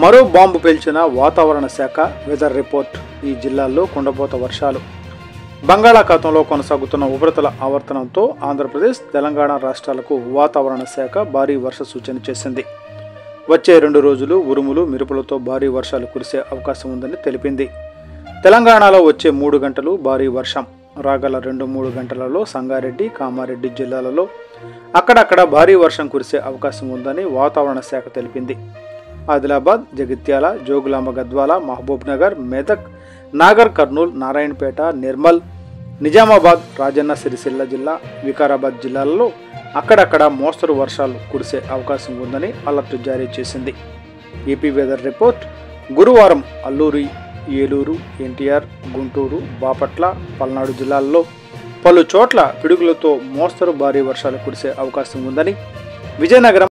మరో బాంబు పేల్చిన వాతావరణ శాఖ వెదర్ రిపోర్ట్. ఈ జిల్లాల్లో కుండపోత వర్షాలు. బంగాళాఖాతంలో కొనసాగుతున్న ఉపరితల ఆవర్తనంతో ఆంధ్రప్రదేశ్, తెలంగాణ రాష్ట్రాలకు వాతావరణ శాఖ భారీ వర్ష సూచన చేసింది. వచ్చే 2 రోజులు ఉరుములు, మెరుపులతో భారీ వర్షాలు కురిసే అవకాశం ఉందని తెలిపింది. తెలంగాణలో వచ్చే 3 గంటలు భారీ వర్షం. రాగల 2-3 గంటలలో సంగారెడ్డి, కామారెడ్డి జిల్లాలలో అక్కడక్కడ భారీ వర్షం కురిసే అవకాశం ఉందని వాతావరణ శాఖ తెలిపింది. ఆదిలాబాద్, జగిత్యాల, జోగులాంబ గద్వాల, మహబూబ్ నగర్, మెదక్, నాగర్ కర్నూల్, నారాయణపేట, నిర్మల్, నిజామాబాద్, రాజన్న సిరిసిల్ల జిల్లా, వికారాబాద్ జిల్లాలలో అక్కడక్కడ మోస్తరు వర్షాలు కురిసే అవకాశం ఉందని అలర్ట్ జారీ చేసింది. AP weather report. గురువారం అల్లూరి, ఏలూరు, ఎన్టీఆర్, గుంటూరు, బాపట్ల, పల్నాడు జిల్లాల్లో పలు చోట్ల పిడుగులతో మోస్తరు భారీ వర్షాలు కురిసే అవకాశం ఉందని, విజయనగరం,